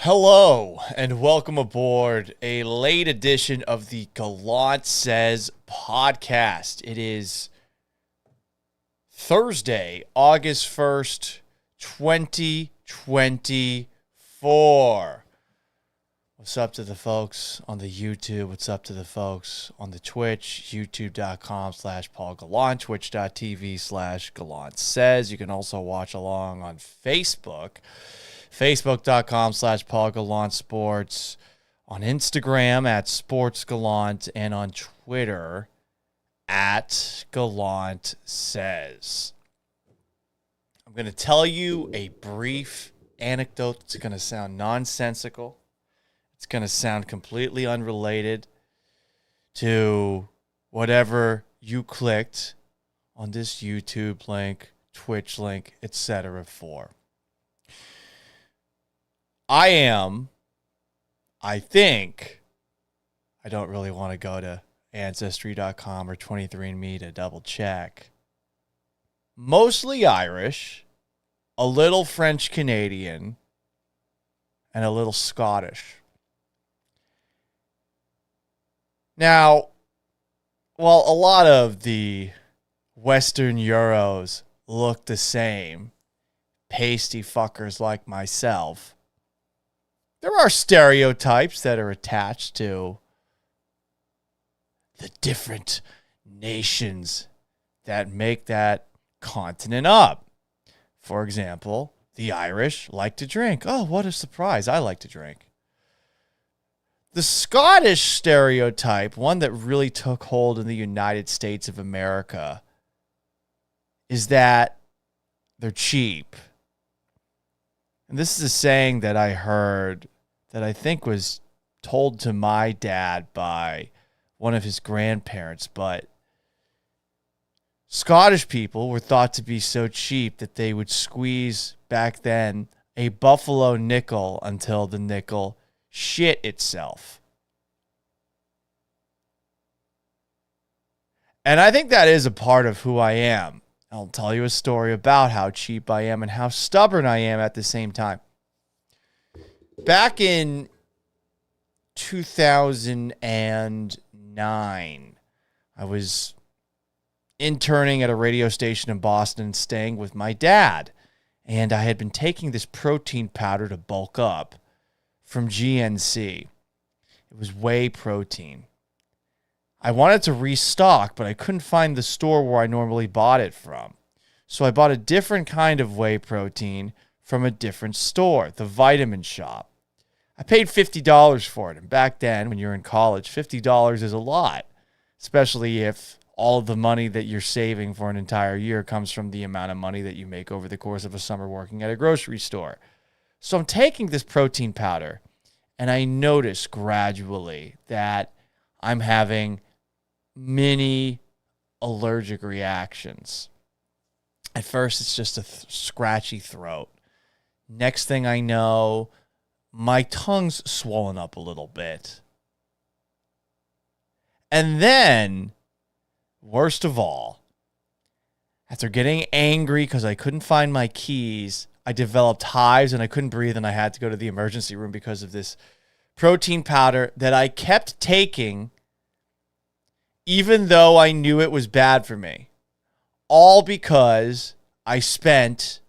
Hello and welcome aboard a late edition of the Gallant Says podcast. It is Thursday, August 1st, 2024. What's up to the folks on the YouTube? What's up to the folks on the Twitch? YouTube.com/Paul Gallant, Twitch.tv/Gallant Says. You can also watch along on Facebook. Facebook.com/Paul Gallant Sports, on Instagram at Sports Gallant, and on Twitter at Gallant Says. I'm going to tell you a brief anecdote. It's going to sound nonsensical. It's going to sound completely unrelated to whatever you clicked on this YouTube link, Twitch link, etc. for. I don't really want to go to Ancestry.com or 23andMe to double check. Mostly Irish, a little French Canadian, and a little Scottish. Now, while a lot of the Western Euros look the same, pasty fuckers like myself, there are stereotypes that are attached to the different nations that make that continent up. For example, the Irish like to drink. Oh, what a surprise. I like to drink. The Scottish stereotype, one that really took hold in the United States of America, is that they're cheap. And this is a saying that I heard that I think was told to my dad by one of his grandparents, but Scottish people were thought to be so cheap that they would squeeze, back then, a buffalo nickel until the nickel shit itself. And I think that is a part of who I am. I'll tell you a story about how cheap I am and how stubborn I am at the same time. Back in 2009, I was interning at a radio station in Boston, staying with my dad. And I had been taking this protein powder to bulk up from GNC. It was whey protein. I wanted to restock, but I couldn't find the store where I normally bought it from. So I bought a different kind of whey protein from a different store, the Vitamin Shop. I paid $50 for it. And back then, when you're in college, $50 is a lot, especially if all of the money that you're saving for an entire year comes from the amount of money that you make over the course of a summer working at a grocery store. So I'm taking this protein powder, and I notice gradually that I'm having many allergic reactions. At first, it's just a scratchy throat. Next thing I know, my tongue's swollen up a little bit. And then, worst of all, after getting angry because I couldn't find my keys, I developed hives and I couldn't breathe and I had to go to the emergency room because of this protein powder that I kept taking even though I knew it was bad for me. All because I spent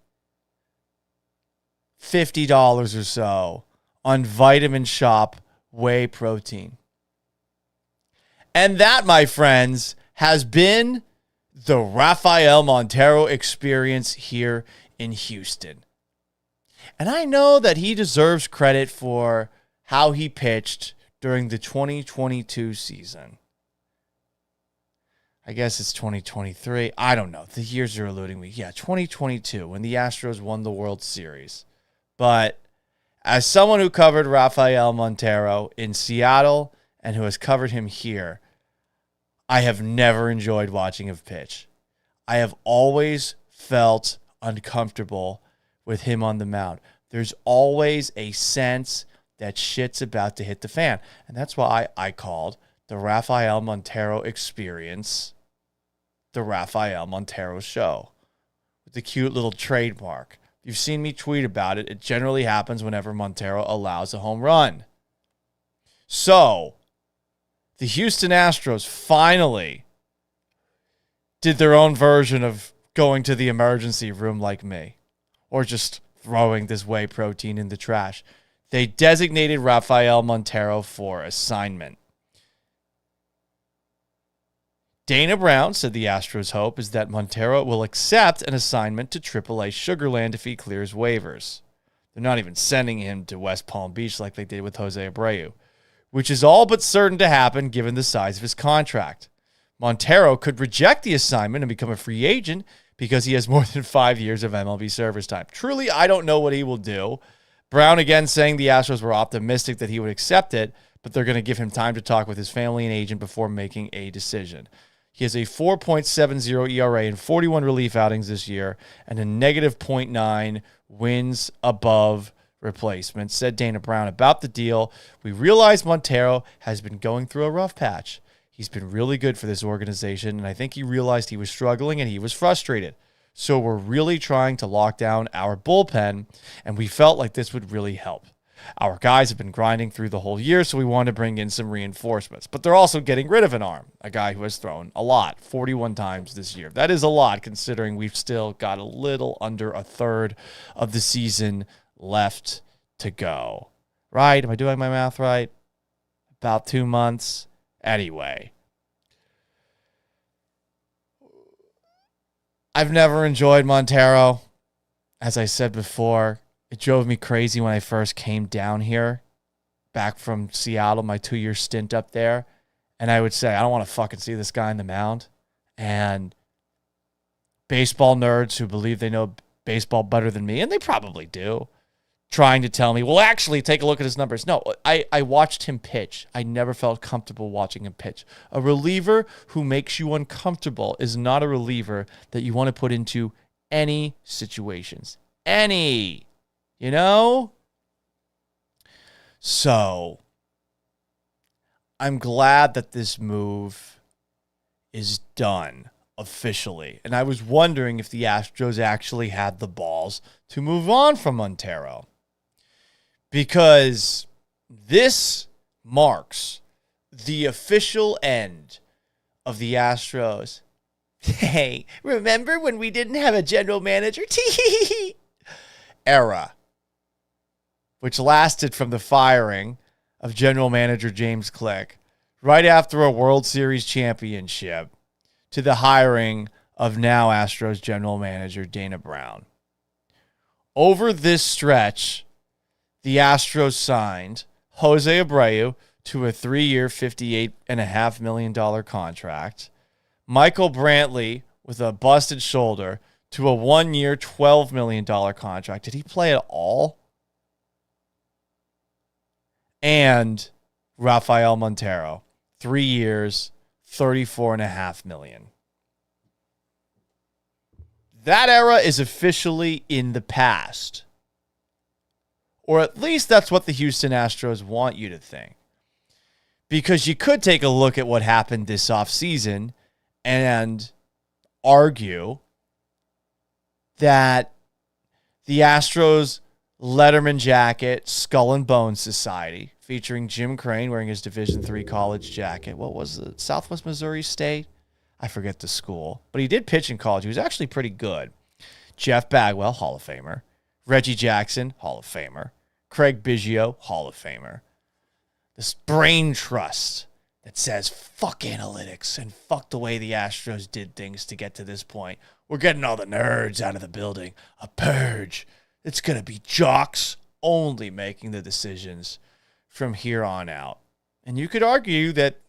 $50 or so on Vitamin Shop whey protein. And that, my friends, has been the Rafael Montero experience here in Houston. And I know that he deserves credit for how he pitched during the 2022 season. I guess it's 2023. I don't know. The years are eluding me. Yeah, 2022, when the Astros won the World Series. But as someone who covered Rafael Montero in Seattle and who has covered him here, I have never enjoyed watching him pitch. I have always felt uncomfortable with him on the mound. There's always a sense that shit's about to hit the fan. And that's why I called the Rafael Montero experience, the Rafael Montero show, with the cute little trademark. You've seen me tweet about it. It generally happens whenever Montero allows a home run. So, the Houston Astros finally did their own version of going to the emergency room like me, or just throwing this whey protein in the trash. They designated Rafael Montero for assignment. Dana Brown said the Astros' hope is that Montero will accept an assignment to AAA Sugarland if he clears waivers. They're not even sending him to West Palm Beach like they did with Jose Abreu, which is all but certain to happen given the size of his contract. Montero could reject the assignment and become a free agent because he has more than 5 years of MLB service time. Truly, I don't know what he will do. Brown again saying the Astros were optimistic that he would accept it, but they're going to give him time to talk with his family and agent before making a decision. He has a 4.70 ERA in 41 relief outings this year and a negative .9 wins above replacement, said Dana Brown about the deal. We realize Montero has been going through a rough patch. He's been really good for this organization, and I think he realized he was struggling and he was frustrated. So we're really trying to lock down our bullpen, and we felt like this would really help. Our guys have been grinding through the whole year, so we wanted to bring in some reinforcements. But they're also getting rid of an arm, a guy who has thrown a lot, 41 times this year. That is a lot, considering we've still got a little under a third of the season left to go. Right? Am I doing my math right? About 2 months. Anyway. I've never enjoyed Montero. As I said before, it drove me crazy when I first came down here, back from Seattle, my 2-year stint up there. And I would say, I don't want to fucking see this guy in the mound. And baseball nerds who believe they know baseball better than me, and they probably do, trying to tell me, well, actually, take a look at his numbers. No, I watched him pitch. I never felt comfortable watching him pitch. A reliever who makes you uncomfortable is not a reliever that you want to put into any situations. Any. You know? So, I'm glad that this move is done officially. And I was wondering if the Astros actually had the balls to move on from Montero. Because this marks the official end of the Astros. Hey, remember when we didn't have a general manager? Era. Which lasted from the firing of general manager James Click right after a World Series championship to the hiring of now Astros general manager Dana Brown. Over this stretch, the Astros signed Jose Abreu to a 3-year, $58.5 million contract, Michael Brantley with a busted shoulder to a 1-year, $12 million contract. Did he play at all? And Rafael Montero, 3 years, $34.5 million. That era is officially in the past. Or at least that's what the Houston Astros want you to think. Because you could take a look at what happened this offseason and argue that the Astros Letterman jacket, Skull and Bones Society, featuring Jim Crane wearing his Division III college jacket. What was it? Southwest Missouri State? I forget the school. But he did pitch in college. He was actually pretty good. Jeff Bagwell, Hall of Famer. Reggie Jackson, Hall of Famer. Craig Biggio, Hall of Famer. This brain trust that says, fuck analytics and fuck the way the Astros did things to get to this point. We're getting all the nerds out of the building. A purge. It's going to be jocks only making the decisions from here on out. And you could argue that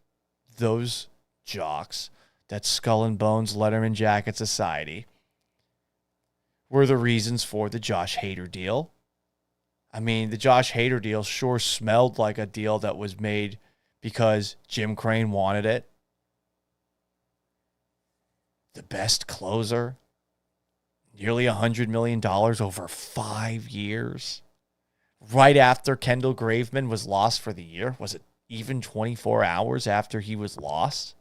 those jocks, that Skull and Bones Letterman Jacket Society, were the reasons for the Josh Hader deal. I mean, the Josh Hader deal sure smelled like a deal that was made because Jim Crane wanted it. The best closer. Nearly $100 million over 5 years. Right after Kendall Graveman was lost for the year. Was it even 24 hours after he was lost.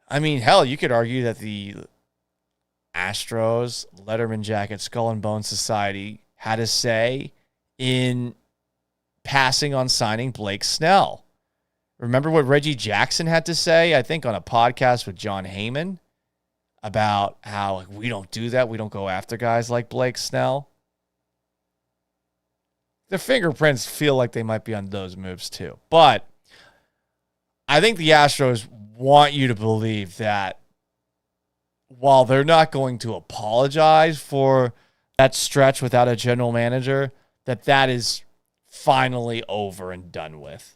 I mean, hell, you could argue that the Astros, Letterman Jacket, Skull and Bones Society had a say in passing on signing Blake Snell. Remember what Reggie Jackson had to say, I think, on a podcast with John Heyman about how we don't do that. We don't go after guys like Blake Snell. Their fingerprints feel like they might be on those moves too. But I think the Astros want you to believe that while they're not going to apologize for that stretch without a general manager, that is finally over and done with.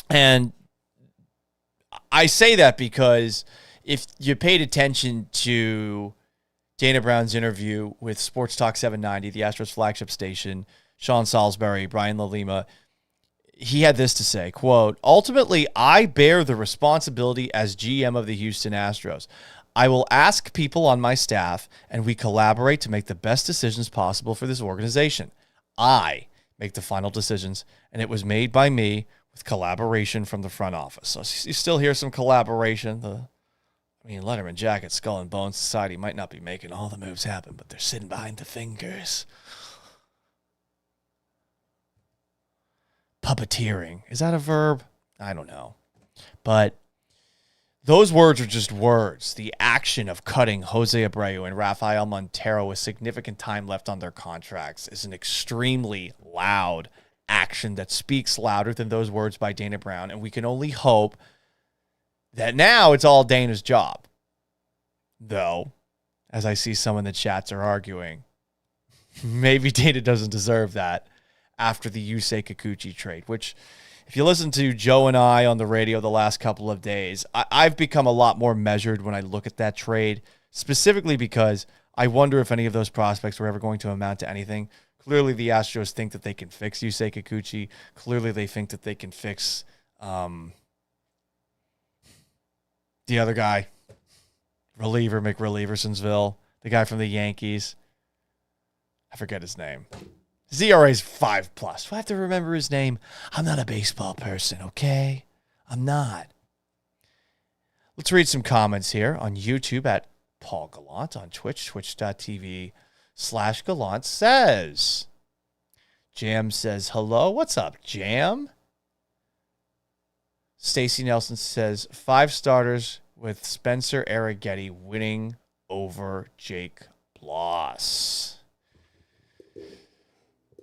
And I say that because if you paid attention to Dana Brown's interview with Sports Talk 790, the Astros flagship station, Sean Salisbury, Brian LaLima, he had this to say, quote, "Ultimately, I bear the responsibility as GM of the Houston Astros. I will ask people on my staff, and we collaborate to make the best decisions possible for this organization. I make the final decisions, and it was made by me with collaboration from the front office." So you still hear some collaboration. Letterman Jacket, Skull and Bones Society might not be making all the moves happen, but they're sitting behind the fingers. Puppeteering. Is that a verb? I don't know. But those words are just words. The action of cutting Jose Abreu and Rafael Montero with significant time left on their contracts is an extremely loud action that speaks louder than those words by Dana Brown, and we can only hope that now it's all Dana's job. Though, as I see some in the chats are arguing, maybe Dana doesn't deserve that after the Yusei Kikuchi trade, which, if you listen to Joe and I on the radio the last couple of days, I've become a lot more measured when I look at that trade, specifically because I wonder if any of those prospects were ever going to amount to anything. Clearly, the Astros think that they can fix Yusei Kikuchi. Clearly, they think that they can fix the other guy, reliever McRelieversonsville, the guy from the Yankees. I forget his name. His ERA is 5+. Do I have to remember his name? I'm not a baseball person, okay? I'm not. Let's read some comments here on YouTube at Paul Gallant, on Twitch, twitch.tv/Gallant says. Jam says, hello. What's up, Jam? Stacy Nelson says, 5 starters with Spencer Arrighetti winning over Jake Bloss.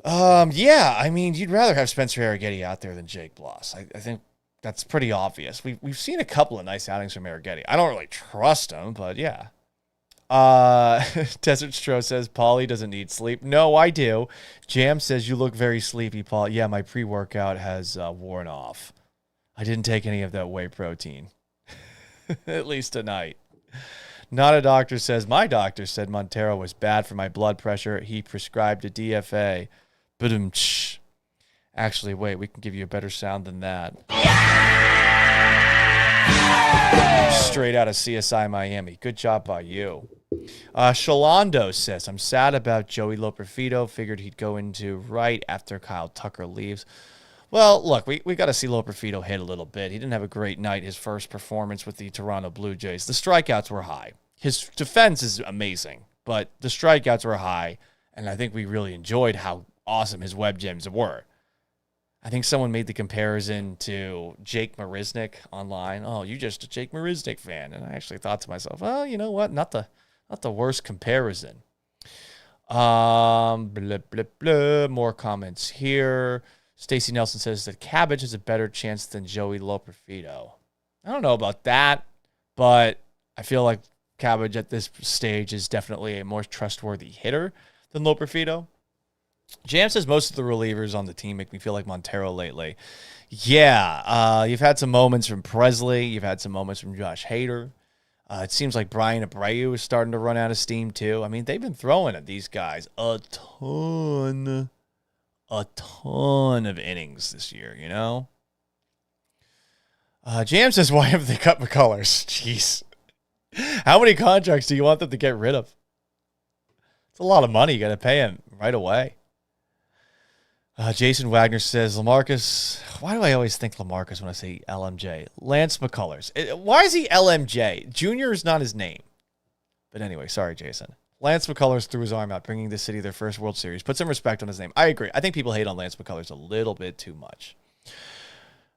Yeah, you'd rather have Spencer Arrighetti out there than Jake Bloss. I think that's pretty obvious. We've seen a couple of nice outings from Arrighetti. I don't really trust him, but yeah. Desert Stro says, Paulie doesn't need sleep. No, I do. Jam says, you look very sleepy, Paul. Yeah, my pre-workout has worn off. I didn't take any of that whey protein. At least tonight. Not a doctor says, my doctor said Montero was bad for my blood pressure. He prescribed a DFA. Ba-dum-tsh. Actually, wait, we can give you a better sound than that. Straight out of CSI Miami. Good job by you. Shalando says, I'm sad about Joey Loperfido. Figured he'd go into right after Kyle Tucker leaves. Well, look, we got to see Loperfido hit a little bit. He didn't have a great night, his first performance with the Toronto Blue Jays. The strikeouts were high. His defense is amazing, but the strikeouts were high, and I think we really enjoyed how awesome his web gems were. I think someone made the comparison to Jake Marisnick online. Oh, you just a Jake Marisnick fan. And I actually thought to myself, well, you know what? Not the worst comparison. Blah, blah, blah. More comments here. Stacy Nelson says that Cabbage has a better chance than Joey Loperfido. I don't know about that, but I feel like Cabbage at this stage is definitely a more trustworthy hitter than Loperfido. Jam says most of the relievers on the team make me feel like Montero lately. Yeah, you've had some moments from Presley. You've had some moments from Josh Hader. It seems like Brian Abreu is starting to run out of steam, too. I mean, they've been throwing at these guys a ton of innings this year, you know? Jam says, why haven't they cut McCullers? Jeez. How many contracts do you want them to get rid of? It's a lot of money. You got to pay him right away. Jason Wagner says, LaMarcus, why do I always think LaMarcus when I say LMJ? Lance McCullers. Why is he LMJ? Junior is not his name. But anyway, sorry, Jason. Lance McCullers threw his arm out, bringing the city their first World Series. Put some respect on his name. I agree. I think people hate on Lance McCullers a little bit too much.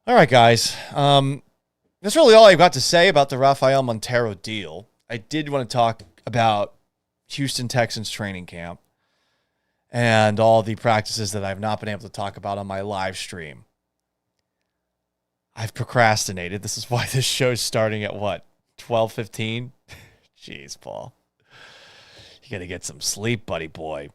All right, guys. That's really all I've got to say about the Rafael Montero deal. I did want to talk about Houston Texans training camp and all the practices that I've not been able to talk about on my live stream. I've procrastinated. This is why this show's starting at what? 12:15? Jeez, Paul. You got to get some sleep, buddy boy.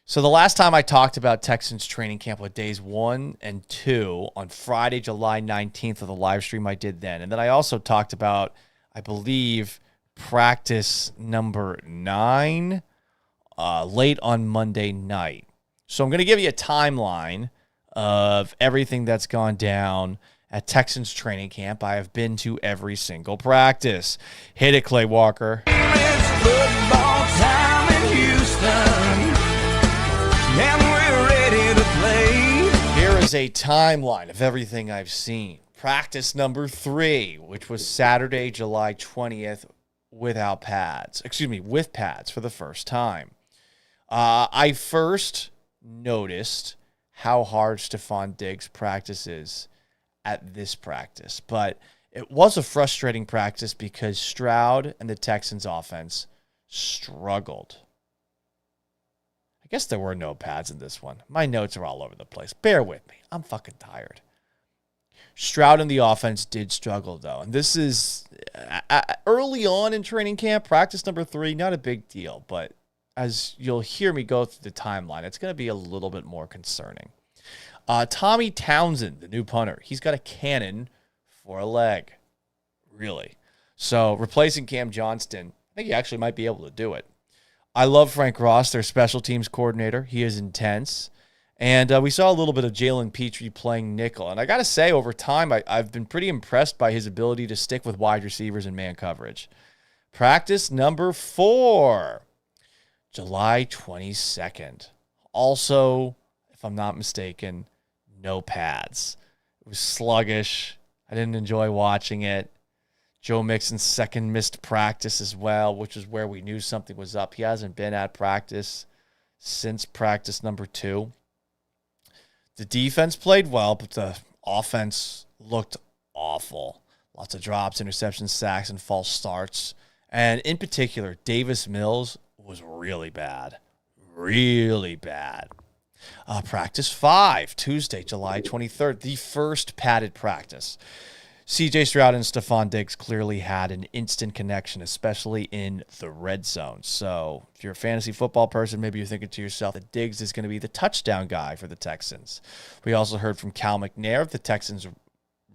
So the last time I talked about Texans training camp was days 1 and 2 on Friday, July 19th of the live stream I did then. And then I also talked about, I believe, practice number 9 late on Monday night. So I'm going to give you a timeline of everything that's gone down at Texans training camp. I have been to every single practice. Hit it, Clay Walker. It's football time in Houston, and we're ready to play. Here is a timeline of everything I've seen. Practice number 3, which was Saturday, July 20th, without pads. With pads for the first time. I first noticed how hard Stephon Diggs practices at this practice, but it was a frustrating practice because Stroud and the Texans offense struggled. I guess there were no pads in this one. My notes are all over the place. Bear with me. I'm fucking tired. Stroud and the offense did struggle, though. And this is early on in training camp, practice number 3, not a big deal, but as you'll hear me go through the timeline, it's going to be a little bit more concerning. Tommy Townsend, the new punter, he's got a cannon for a leg. Really. So replacing Cam Johnston, I think he actually might be able to do it. I love Frank Ross, their special teams coordinator. He is intense. And we saw a little bit of Jalen Petrie playing nickel. And I got to say, over time, I've been pretty impressed by his ability to stick with wide receivers and man coverage. Practice number 4. July 22nd. Also, if I'm not mistaken, no pads. It was sluggish. I didn't enjoy watching it. Joe Mixon's second missed practice as well, which is where we knew something was up. He hasn't been at practice since practice number 2. The defense played well, but the offense looked awful. Lots of drops, interceptions, sacks, and false starts. And in particular, Davis Mills was really bad. Really bad. Practice 5, Tuesday, July 23rd, the first padded practice. C.J. Stroud and Stephon Diggs clearly had an instant connection, especially in the red zone. So if you're a fantasy football person, maybe you're thinking to yourself that Diggs is going to be the touchdown guy for the Texans. We also heard from Cal McNair, the Texans'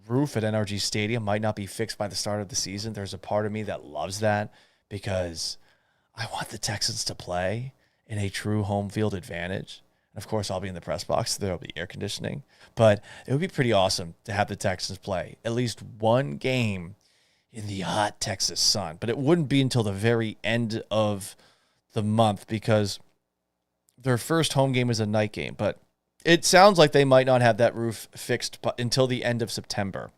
roof at NRG Stadium might not be fixed by the start of the season. There's a part of me that loves that because I want the Texans to play in a true home field advantage. And of course, I'll be in the press box, so there'll be air conditioning. But it would be pretty awesome to have the Texans play at least one game in the hot Texas sun. But it wouldn't be until the very end of the month because their first home game is a night game. But it sounds like they might not have that roof fixed until the end of September.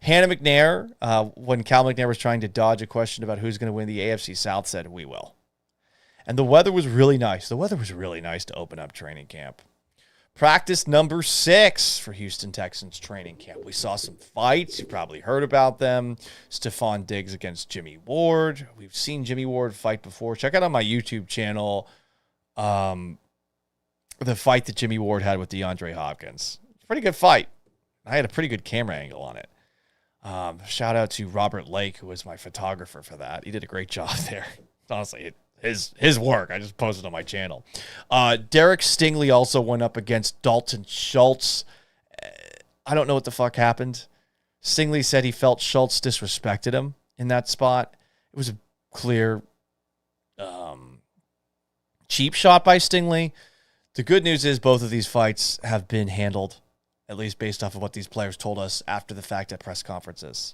Hannah McNair, when Cal McNair was trying to dodge a question about who's going to win the AFC South, said, "We will." And the weather was really nice. The weather was really nice to open up training camp. Practice number 6 for Houston Texans training camp. We saw some fights. You probably heard about them. Stephon Diggs against Jimmy Ward. We've seen Jimmy Ward fight before. Check out on my YouTube channel the fight that Jimmy Ward had with DeAndre Hopkins. Pretty good fight. I had a pretty good camera angle on it. Shout out to Robert Lake, who was my photographer for that. He did a great job there. Honestly, his work. I just posted on my channel. Derek Stingley also went up against Dalton Schultz. I don't know what the fuck happened. Stingley said he felt Schultz disrespected him in that spot. It was a clear cheap shot by Stingley. The good news is both of these fights have been handled, at least based off of what these players told us after the fact at press conferences.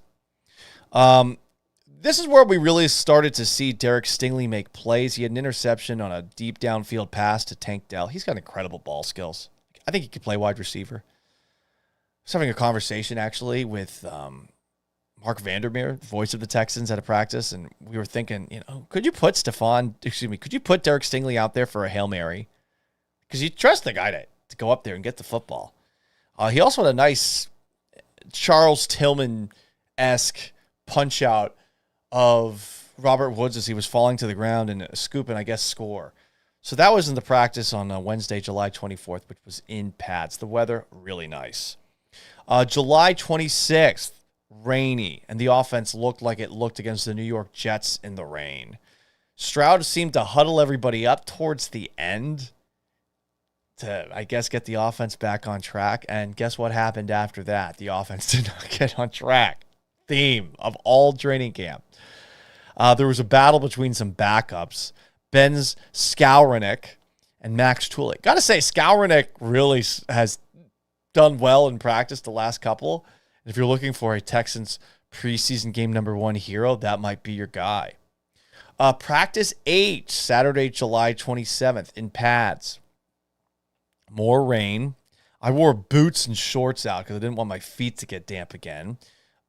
This is where we really started to see Derek Stingley make plays. He had an interception on a deep downfield pass to Tank Dell. He's got incredible ball skills. I think he could play wide receiver. I was having a conversation actually with Mark Vandermeer, voice of the Texans, at a practice, and we were thinking, could you put Derek Stingley out there for a Hail Mary? Because you trust the guy to go up there and get the football. He also had a nice Charles Tillman-esque punch out of Robert Woods as he was falling to the ground and a scoop and, I guess, score. So that was in the practice on Wednesday, July 24th, which was in pads. The weather, really nice. July 26th, rainy, and the offense looked like it looked against the New York Jets in the rain. Stroud seemed to huddle everybody up towards the end to, I guess, get the offense back on track. And guess what happened after that? The offense did not get on track. Theme of all training camp. There was a battle between some backups. Ben Skowronek and Max Tulik. Got to say, Skowronek really has done well in practice the last couple. If you're looking for a Texans preseason game number 1 hero, that might be your guy. Practice 8, Saturday, July 27th in pads. More rain. I wore boots and shorts out because I didn't want my feet to get damp again.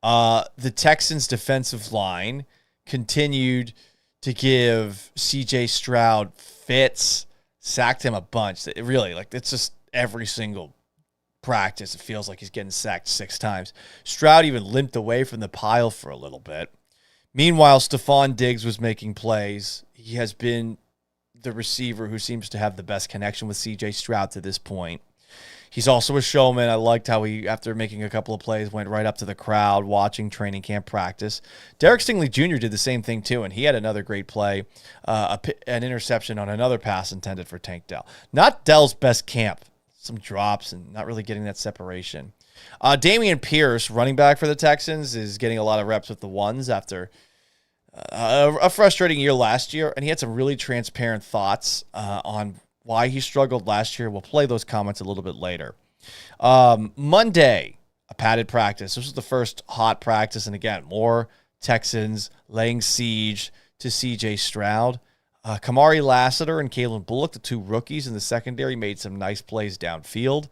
The Texans defensive line continued to give C.J. Stroud fits, sacked him a bunch. It really, it's just every single practice, it feels like he's getting sacked 6 times. Stroud even limped away from the pile for a little bit. Meanwhile, Stephon Diggs was making plays. He has been the receiver who seems to have the best connection with C.J. Stroud to this point. He's also a showman. I liked how he, after making a couple of plays, went right up to the crowd watching training camp practice. Derek Stingley Jr. did the same thing too, and he had another great play, an interception on another pass intended for Tank Dell. Not Dell's best camp. Some drops and not really getting that separation. Dameon Pierce, running back for the Texans, is getting a lot of reps with the ones after a frustrating year last year, and he had some really transparent thoughts on why he struggled last year. We'll play those comments a little bit later. Monday, a padded practice. This was the first hot practice, and again, more Texans laying siege to C.J. Stroud. Kamari Lassiter and Kalen Bullock, the 2 rookies in the secondary, made some nice plays downfield.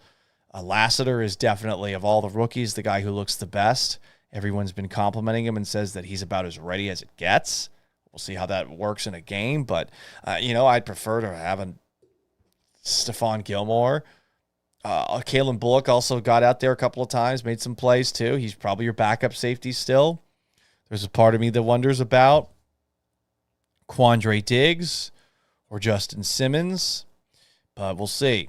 Lassiter is definitely, of all the rookies, the guy who looks the best. Everyone's been complimenting him and says that he's about as ready as it gets. We'll see how that works in a game, but, I'd prefer to have a Stephon Gilmore. Kalen Bullock also got out there a couple of times, made some plays too. He's probably your backup safety still. There's a part of me that wonders about Quandre Diggs or Justin Simmons, but we'll see.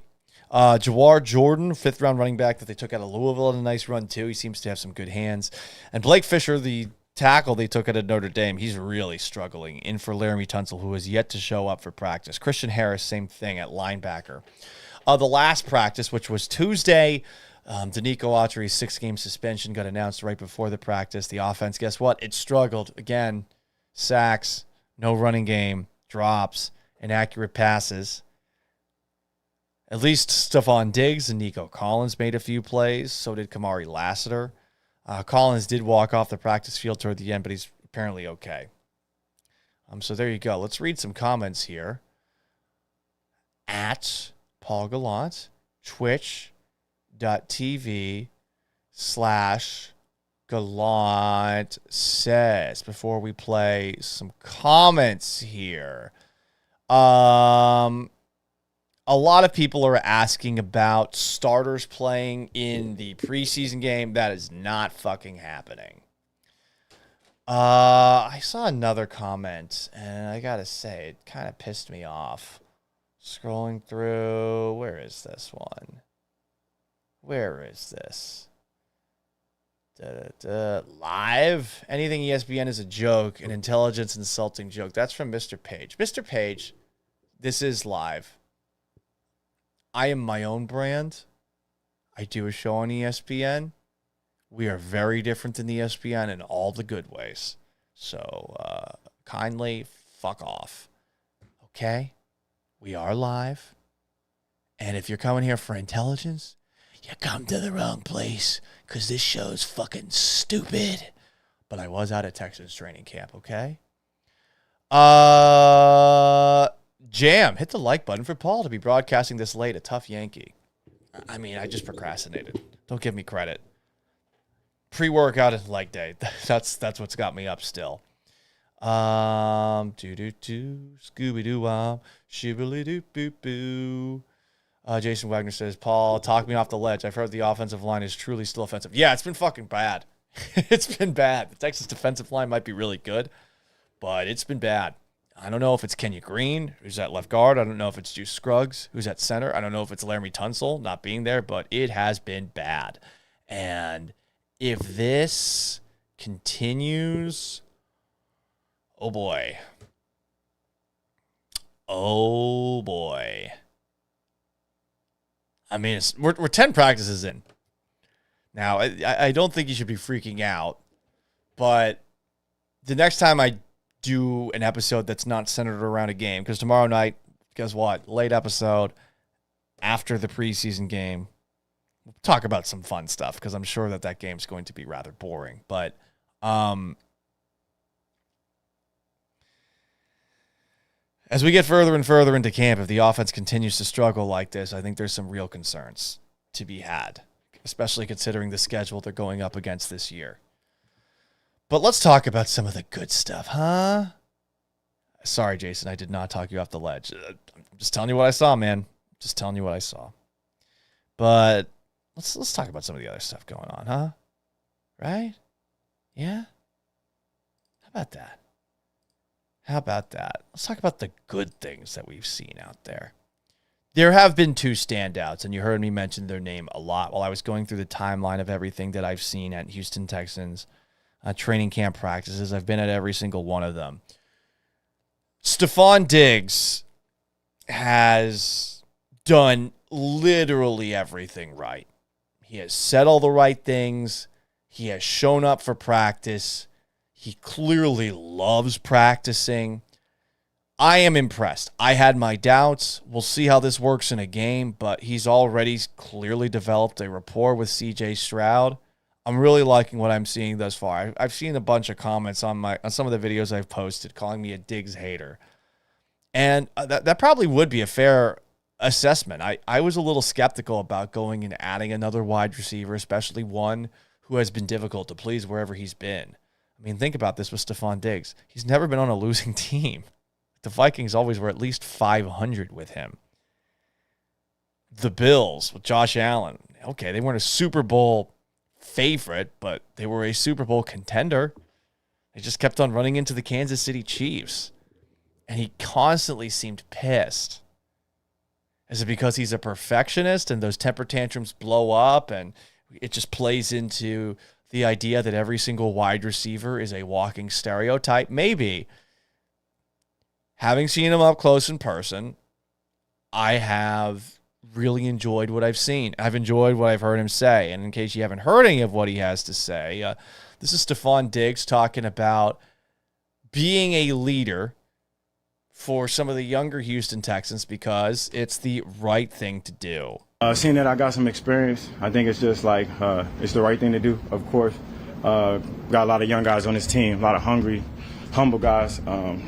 Jawar Jordan, 5th-round running back that they took out of Louisville, had a nice run too. He seems to have some good hands. And Blake Fisher, the tackle they took out of Notre Dame, he's really struggling. In for Laramie Tunsil, who has yet to show up for practice. Christian Harris, same thing at linebacker. The last practice, which was Tuesday, Danico Autry's 6-game suspension got announced right before the practice. The offense, guess what? It struggled. Again, sacks, no running game, drops, inaccurate passes. At least Stephon Diggs and Nico Collins made a few plays. So did Kamari Lassiter. Collins did walk off the practice field toward the end, but he's apparently okay. So there you go. Let's read some comments here. At Paul Gallant, twitch.tv/Gallant says, before we play some comments here. A lot of people are asking about starters playing in the preseason game. That is not fucking happening. I saw another comment, and I gotta say, it kind of pissed me off. Scrolling through, where is this one? Where is this? Live? Anything ESPN is a joke, an intelligence insulting joke. That's from Mr. Page. Mr. Page, this is live. I am my own brand. I do a show on ESPN. We are very different than ESPN in all the good ways. So kindly fuck off. Okay? We are live. And if you're coming here for intelligence, you come to the wrong place because this show's fucking stupid. But I was out at Texans training camp, okay? Jam, hit the like button for Paul to be broadcasting this late. A tough Yankee. I mean, I just procrastinated. Don't give me credit. Pre-workout and leg day. That's what's got me up still. Scooby-Doo, shibbly-doo-boo-boo. Jason Wagner says, Paul, talk me off the ledge. I've heard the offensive line is truly still offensive. Yeah, it's been fucking bad. It's been bad. The Texas defensive line might be really good, but it's been bad. I don't know if it's Kenya Green, who's at left guard. I don't know if it's Juice Scruggs, who's at center. I don't know if it's Laramie Tunsil not being there, but it has been bad. And if this continues, oh boy. Oh boy. I mean, we're 10 practices in. Now, I don't think you should be freaking out, but the next time I do an episode that's not centered around a game, because tomorrow night, guess what? Late episode after the preseason game. We'll talk about some fun stuff because I'm sure that game's going to be rather boring. But as we get further and further into camp, if the offense continues to struggle like this, I think there's some real concerns to be had, especially considering the schedule they're going up against this year. But let's talk about some of the good stuff, huh? Sorry, Jason, I did not talk you off the ledge. I'm just telling you what I saw, man. Just telling you what I saw. But let's talk about some of the other stuff going on, huh? Right? Yeah? How about that? How about that? Let's talk about the good things that we've seen out there. There have been two standouts, and you heard me mention their name a lot while I was going through the timeline of everything that I've seen at Houston Texans training camp practices. I've been at every single one of them. Stephon Diggs has done literally everything right. He has said all the right things. He has shown up for practice. He clearly loves practicing. I am impressed. I had my doubts. We'll see how this works in a game, but he's already clearly developed a rapport with C.J. Stroud. I'm really liking what I'm seeing thus far. I've seen a bunch of comments on some of the videos I've posted calling me a Diggs hater. And that probably would be a fair assessment. I was a little skeptical about going and adding another wide receiver, especially one who has been difficult to please wherever he's been. I mean, think about this with Stephon Diggs. He's never been on a losing team. The Vikings always were at least 500 with him. The Bills with Josh Allen. Okay, they weren't a Super Bowl favorite, but they were a Super Bowl contender. They just kept on running into the Kansas City Chiefs. And he constantly seemed pissed. Is it because he's a perfectionist and those temper tantrums blow up and it just plays into the idea that every single wide receiver is a walking stereotype? Maybe. Having seen him up close in person, I have really enjoyed what I've seen. I've enjoyed what I've heard him say. And in case you haven't heard any of what he has to say, this is Stephon Diggs talking about being a leader for some of the younger Houston Texans because it's the right thing to do. Seeing that I got some experience, I think it's just like it's the right thing to do, of course. Got a lot of young guys on this team, a lot of hungry, humble guys.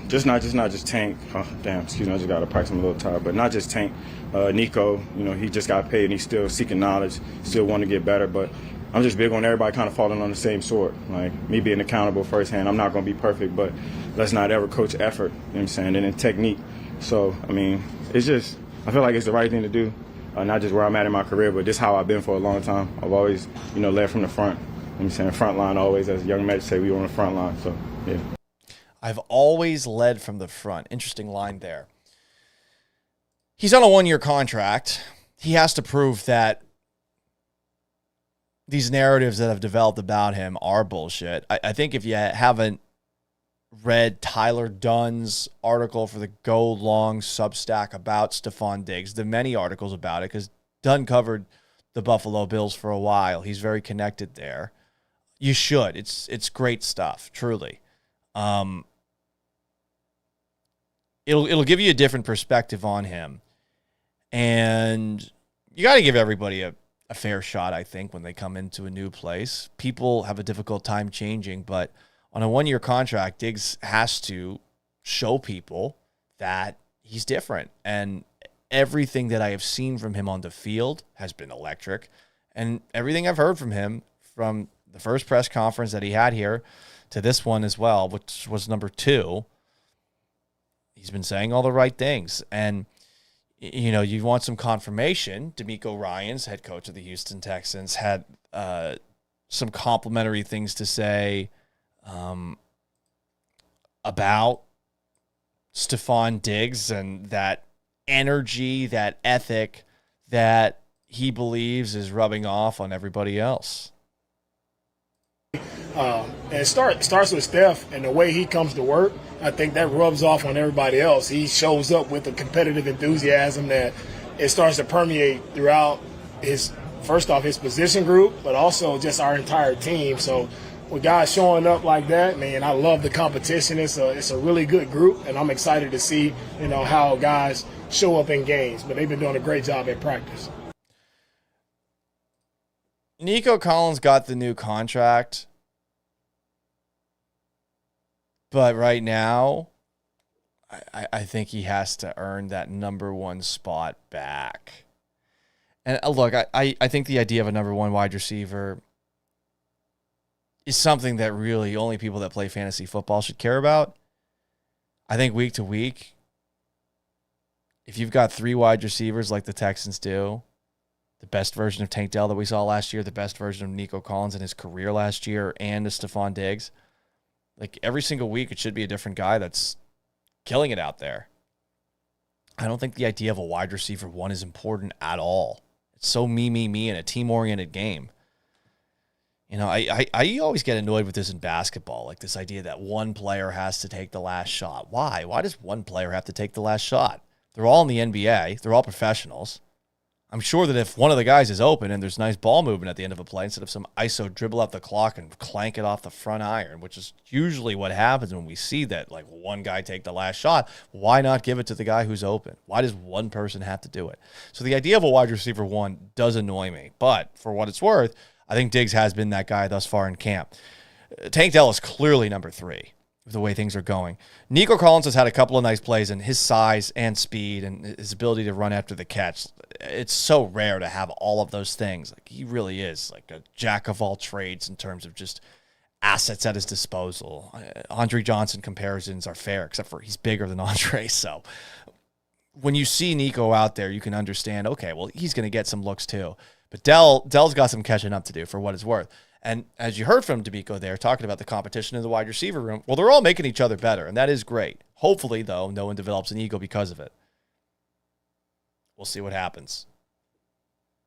Just not just Tank. Oh, damn, excuse me, I just got to practice. I'm a little tired. But not just Tank. Nico, he just got paid and he's still seeking knowledge, still wanting to get better. But I'm just big on everybody kind of falling on the same sword. Like me being accountable firsthand. I'm not going to be perfect, but let's not ever coach effort, you know what I'm saying, and then technique. So, I mean, it's just, I feel like it's the right thing to do. Not just where I'm at in my career, but just how I've been for a long time. I've always, led from the front. You know what I'm saying, front line always, as young men say, we were on the front line. So, yeah. I've always led from the front. Interesting line there. He's on a 1-year contract. He has to prove that these narratives that have developed about him are bullshit. I think if you haven't read Tyler Dunn's article for the Go Long Substack about Stephon Diggs, the many articles about it, because Dunn covered the Buffalo Bills for a while. He's very connected there. You should. It's great stuff, truly. It'll give you a different perspective on him. And you got to give everybody a fair shot, I think, when they come into a new place. People have a difficult time changing, but on a 1-year contract, Diggs has to show people that he's different. And everything that I have seen from him on the field has been electric. And everything I've heard from him from the first press conference that he had here to this one as well, which was number 2, he's been saying all the right things. And, you know, you want some confirmation. DeMeco Ryans, head coach of the Houston Texans, had some complimentary things to say about Stephon Diggs and that energy, that ethic that he believes is rubbing off on everybody else. And it starts with Steph and the way he comes to work. I think that rubs off on everybody else. He shows up with a competitive enthusiasm that it starts to permeate throughout his position group, but also just our entire team. So with guys showing up like that, man, I love the competition. It's a really good group, and I'm excited to see, you know, how guys show up in games. But they've been doing a great job at practice. Nico Collins got the new contract, but right now, I think he has to earn that number 1 spot back. And look, I think the idea of a number 1 wide receiver is something that really only people that play fantasy football should care about. I think week to week, if you've got 3 wide receivers like the Texans do, the best version of Tank Dell that we saw last year, the best version of Nico Collins in his career last year, and the Stephon Diggs, like every single week it should be a different guy that's killing it out there. I don't think the idea of a wide receiver 1 is important at all. It's so me in a team-oriented game. You know, I always get annoyed with this in basketball, like this idea that one player has to take the last shot. Why? Why does one player have to take the last shot? They're all in the NBA. They're all professionals. I'm sure that if one of the guys is open and there's nice ball movement at the end of a play, instead of some ISO dribble out the clock and clank it off the front iron, which is usually what happens when we see that, like one guy take the last shot, why not give it to the guy who's open? Why does one person have to do it? So the idea of a wide receiver 1 does annoy me, but for what it's worth, I think Diggs has been that guy thus far in camp. Tank Dell is clearly number 3. The way things are going. Nico Collins has had a couple of nice plays, and his size and speed and his ability to run after the catch, it's so rare to have all of those things. Like, he really is like a jack of all trades in terms of just assets at his disposal. Andre Johnson comparisons are fair, except for he's bigger than Andre. So when you see Nico out there, you can understand, okay, well, he's going to get some looks too. But Dell's got some catching up to do for what it's worth. And as you heard from DeMeco there, talking about the competition in the wide receiver room, well, they're all making each other better, and that is great. Hopefully, though, no one develops an ego because of it. We'll see what happens.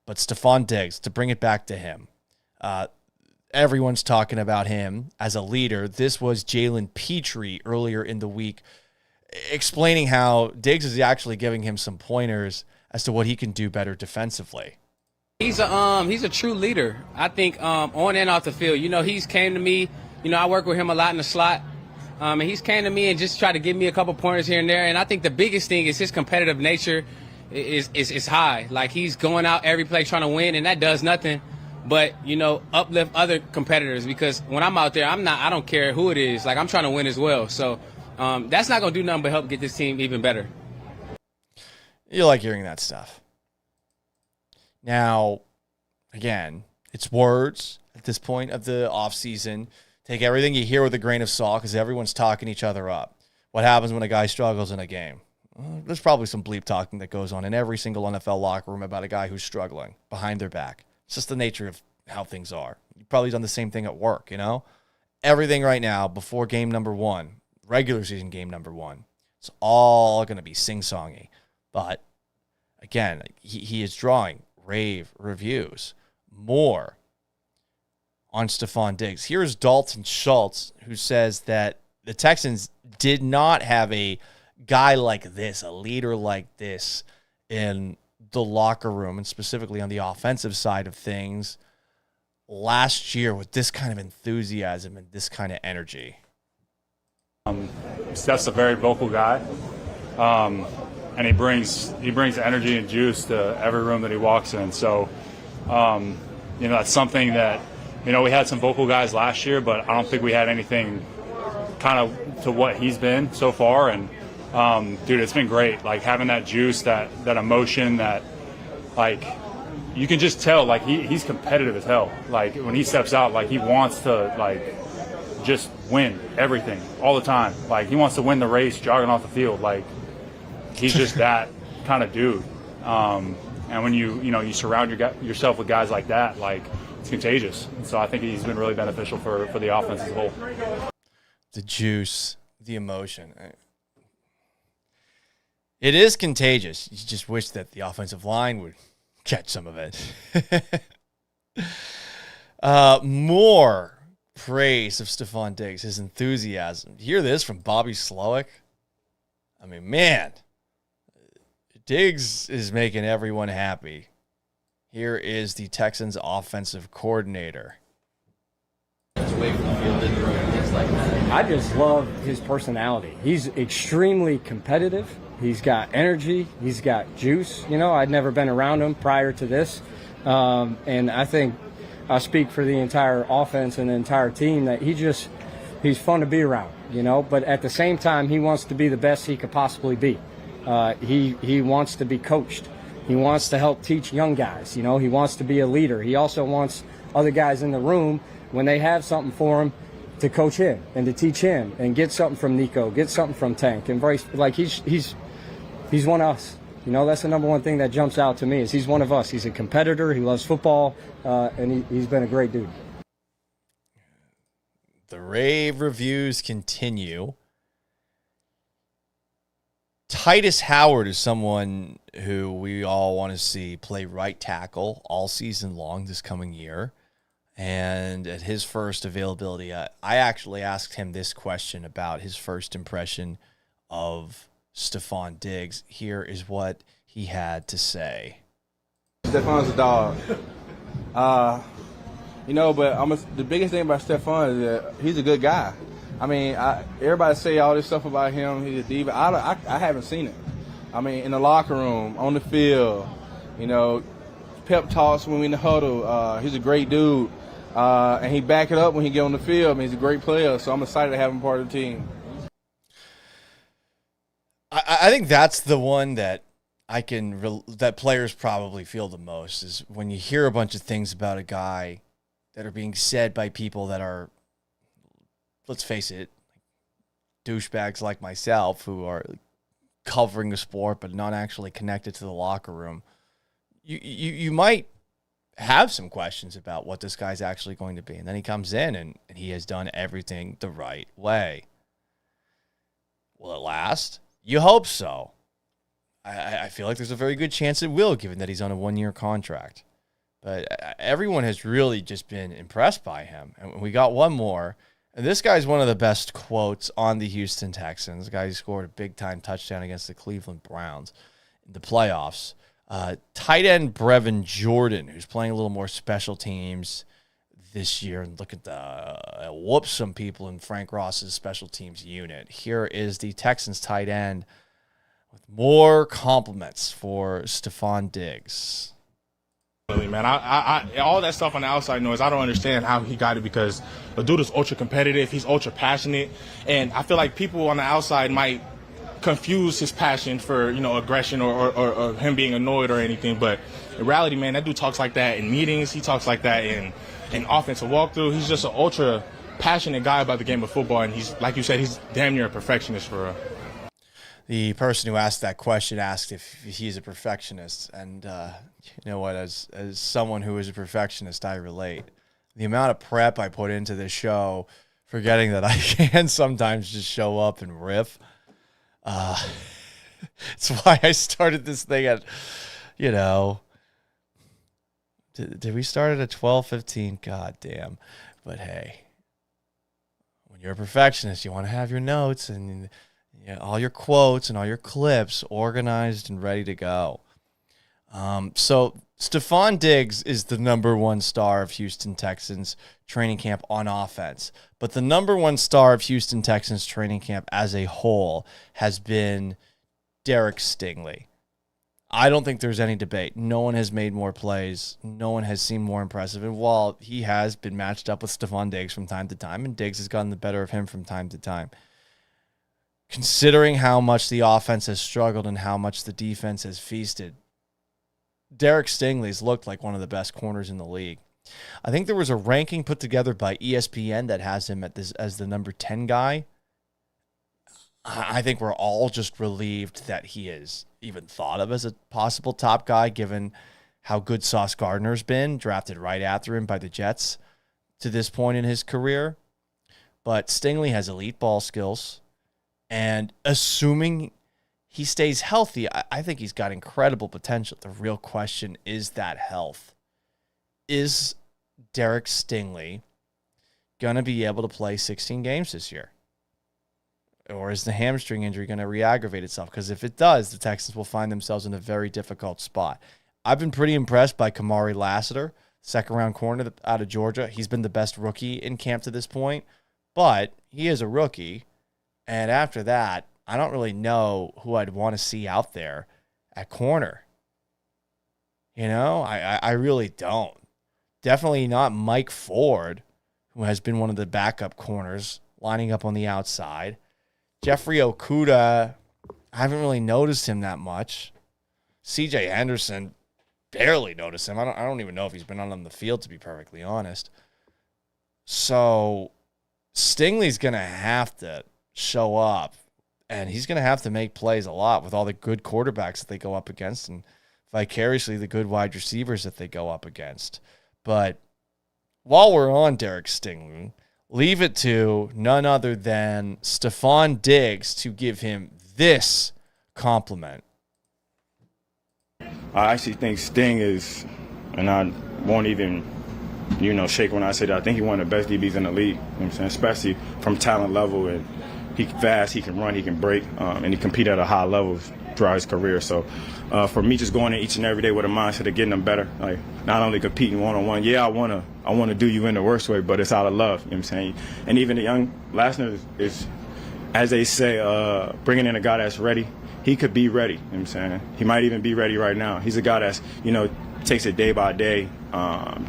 But Stephon Diggs, to bring it back to him, everyone's talking about him as a leader. This was Jalen Petrie earlier in the week explaining how Diggs is actually giving him some pointers as to what he can do better defensively. He's a true leader. I think on and off the field. You know, he's came to me. You know, I work with him a lot in the slot. And he's came to me and just tried to give me a couple pointers here and there. And I think the biggest thing is his competitive nature is high. Like, he's going out every play trying to win, and that does nothing but, you know, uplift other competitors. Because when I'm out there, I don't care who it is. Like, I'm trying to win as well. So that's not going to do nothing but help get this team even better. You like hearing that stuff. Now, again, it's words at this point of the offseason. Take everything you hear with a grain of salt because everyone's talking each other up. What happens when a guy struggles in a game? Well, there's probably some bleep talking that goes on in every single NFL locker room about a guy who's struggling behind their back. It's just the nature of how things are. You've probably done the same thing at work, you know? Everything right now before game number 1, regular season game number 1, it's all going to be sing-songy. But, again, he is drawing rave reviews more on Stephon Diggs. Here's Dalton Schultz, who says that the Texans did not have a guy like this, a leader like this in the locker room, and specifically on the offensive side of things last year with this kind of enthusiasm and this kind of energy. Steph's a very vocal guy. And he brings energy and juice to every room that he walks in. So, you know, that's something that, you know, we had some vocal guys last year, but I don't think we had anything kind of to what he's been so far. And dude, it's been great. Like having that juice, that emotion, that like you can just tell like he's competitive as hell. Like when he steps out, like he wants to like just win everything all the time. Like he wants to win the race jogging off the field. Like he's just that kind of dude. And when you surround yourself with guys like that, like it's contagious. And so I think he's been really beneficial for the offense as a whole. The juice, the emotion. It is contagious. You just wish that the offensive line would catch some of it. More praise of Stephon Diggs, his enthusiasm. You hear this from Bobby Slowick? I mean, man, Diggs is making everyone happy. Here is the Texans offensive coordinator. I just love his personality. He's extremely competitive. He's got energy. He's got juice. You know, I'd never been around him prior to this. And I think I speak for the entire offense and the entire team that he's fun to be around, you know. But at the same time, he wants to be the best he could possibly be. He wants to be coached. He wants to help teach young guys. You know, he wants to be a leader. He also wants other guys in the room, when they have something for him, to coach him and to teach him and get something from Nico, get something from Tank. Embrace, like he's one of us. You know, that's the number one thing that jumps out to me is he's one of us. He's a competitor. He loves football, and he's been a great dude. The rave reviews continue. Titus Howard is someone who we all want to see play right tackle all season long this coming year. And at his first availability, I actually asked him this question about his first impression of Stephon Diggs. Here is what he had to say. Stephon's a dog. You know, but the biggest thing about Stephon is that he's a good guy. I mean, everybody say all this stuff about him. He's a diva. I haven't seen it. I mean, in the locker room, on the field, you know, pep talks when we in the huddle. He's a great dude. And he back it up when he get on the field. I mean, he's a great player, so I'm excited to have him part of the team. I think that's the one that that players probably feel the most is when you hear a bunch of things about a guy that are being said by people that are, let's face it, douchebags like myself who are covering the sport but not actually connected to the locker room. You might have some questions about what this guy's actually going to be. And then he comes in and he has done everything the right way. Will it last? You hope so. I feel like there's a very good chance it will, given that he's on a one-year contract. But everyone has really just been impressed by him. And we got one more. And this guy's one of the best quotes on the Houston Texans. The guy who scored a big-time touchdown against the Cleveland Browns in the playoffs. Tight end Brevin Jordan, who's playing a little more special teams this year, and look at the whoop some people in Frank Ross's special teams unit. Here is the Texans tight end with more compliments for Stephon Diggs. Man, I all that stuff on the outside noise, I don't understand how he got it because the dude is ultra competitive, he's ultra passionate, and I feel like people on the outside might confuse his passion for, you know, aggression or him being annoyed or anything. But in reality, man, that dude talks like that in meetings. He talks like that in offensive walkthrough. He's just an ultra passionate guy about the game of football. And he's, like you said, he's damn near a perfectionist for real. The person who asked that question asked if he's a perfectionist. And you know what, as someone who is a perfectionist, I relate. The amount of prep I put into this show, forgetting that I can sometimes just show up and riff. It's why I started this thing at, you know, did we start at 12:15? God damn. But hey, when you're a perfectionist, you want to have your notes and all your quotes and all your clips organized and ready to go. So Stephon Diggs is the number one star of Houston Texans training camp on offense. But the number one star of Houston Texans training camp as a whole has been Derek Stingley. I don't think there's any debate. No one has made more plays. No one has seemed more impressive. And while he has been matched up with Stephon Diggs from time to time, and Diggs has gotten the better of him from time to time, considering how much the offense has struggled and how much the defense has feasted, Derek Stingley's looked like one of the best corners in the league. I think there was a ranking put together by ESPN that has him as the number 10 guy. I think we're all just relieved that he is even thought of as a possible top guy, given how good Sauce Gardner's been, drafted right after him by the Jets to this point in his career. But Stingley has elite ball skills, and assuming he stays healthy, I think he's got incredible potential. The real question is that health. Is Derek Stingley going to be able to play 16 games this year? Or is the hamstring injury going to re-aggravate itself? Because if it does, the Texans will find themselves in a very difficult spot. I've been pretty impressed by Kamari Lassiter, second-round corner out of Georgia. He's been the best rookie in camp to this point, but he is a rookie. And after that, I don't really know who I'd want to see out there at corner. You know, I really don't. Definitely not Mike Ford, who has been one of the backup corners, lining up on the outside. Jeffrey Okudah, I haven't really noticed him that much. CJ Henderson, barely noticed him. I don't even know if he's been on the field, to be perfectly honest. So Stingley's going to have to show up, and he's going to have to make plays a lot with all the good quarterbacks that they go up against and vicariously the good wide receivers that they go up against. But while we're on Derek Stingley, leave it to none other than Stephon Diggs to give him this compliment. I actually think Sting is, and I won't even, shake when I say that. I think he's one of the best DBs in the league, you know what I'm saying? Especially from talent level. And he's fast, he can run, he can break, and he compete at a high level throughout his career. So for me, just going in each and every day with a mindset of getting them better, like not only competing one-on-one, yeah, I wanna do you in the worst way, but it's out of love, you know what I'm saying? And even the young Lassner is, as they say, bringing in a guy that's ready. He could be ready, you know what I'm saying? He might even be ready right now. He's a guy that's, takes it day by day,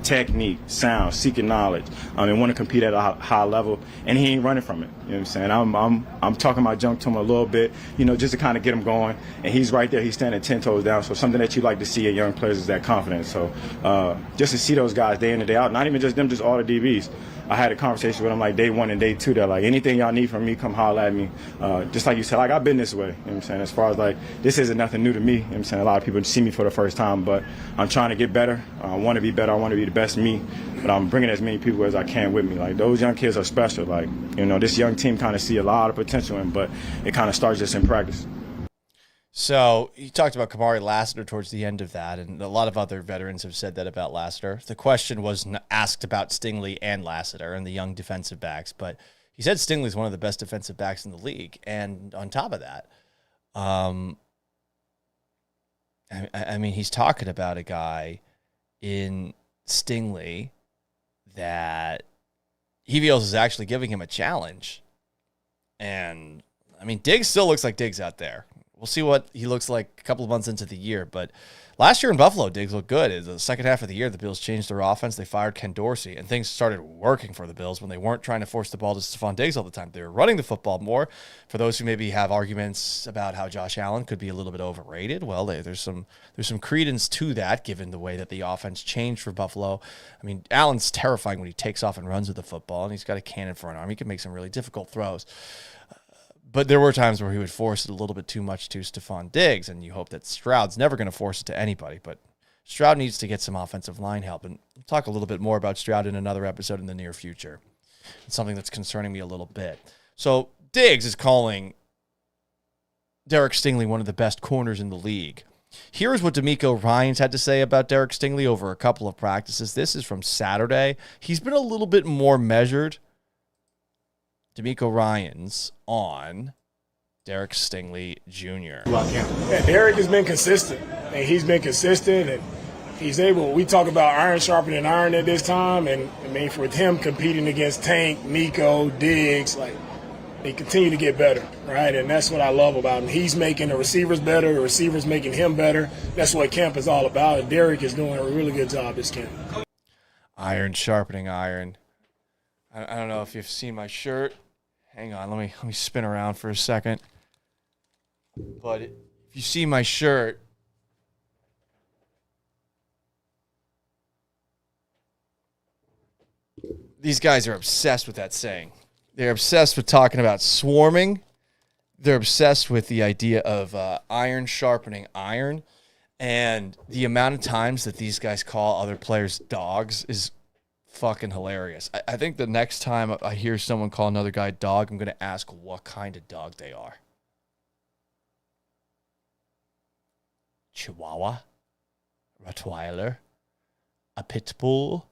technique, sound, seeking knowledge, and want to compete at a high level, and he ain't running from it. You know what I'm saying? I'm talking my junk to him a little bit, just to kind of get him going, and he's right there. He's standing 10 toes down. So something that you like to see in young players is that confidence. So just to see those guys day in and day out, not even just them, just all the DBs. I had a conversation with them like day one and day two. They're like, anything y'all need from me, come holler at me. Just like you said, like I've been this way. You know what I'm saying? As far as like, this isn't nothing new to me. You know what I'm saying? A lot of people see me for the first time, but I'm trying to get better. I want to be better. I want to be the best me. But I'm bringing as many people as I can with me. Like those young kids are special. Like, this young team kind of see a lot of potential in, but it kind of starts just in practice. So you talked about Kamari Lassiter towards the end of that, and a lot of other veterans have said that about Lassiter. The question was asked about Stingley and Lassiter and the young defensive backs, but he said Stingley's one of the best defensive backs in the league. And on top of that, I mean, he's talking about a guy in Stingley that he feels is actually giving him a challenge. And, I mean, Diggs still looks like Diggs out there. We'll see what he looks like a couple of months into the year. But last year in Buffalo, Diggs looked good. In the second half of the year, the Bills changed their offense. They fired Ken Dorsey, and things started working for the Bills when they weren't trying to force the ball to Stephon Diggs all the time. They were running the football more. For those who maybe have arguments about how Josh Allen could be a little bit overrated, well, there's some credence to that, given the way that the offense changed for Buffalo. I mean, Allen's terrifying when he takes off and runs with the football, and he's got a cannon for an arm. He can make some really difficult throws. But there were times where he would force it a little bit too much to Stephon Diggs, and you hope that Stroud's never going to force it to anybody. But Stroud needs to get some offensive line help, and we'll talk a little bit more about Stroud in another episode in the near future. It's something that's concerning me a little bit. So Diggs is calling Derek Stingley one of the best corners in the league. Here's what D'Amico Ryans had to say about Derek Stingley over a couple of practices. This is from Saturday. He's been a little bit more measured. D'Amico Ryans on Derek Stingley Jr. Yeah, Derek has been consistent, and he's been consistent, and he's able. We talk about iron sharpening iron at this time, and I mean, for him competing against Tank, Nico, Diggs, like they continue to get better, right? And that's what I love about him. He's making the receivers better, the receivers making him better. That's what camp is all about, and Derek is doing a really good job this camp. Iron sharpening iron. I don't know if you've seen my shirt. Hang on, let me spin around for a second. But if you see my shirt, these guys are obsessed with that saying. They're obsessed with talking about swarming. They're obsessed with the idea of iron sharpening iron. And the amount of times that these guys call other players dogs is fucking hilarious. I think the next time I hear someone call another guy dog, I'm going to ask what kind of dog they are. Chihuahua? Rottweiler? A pit bull?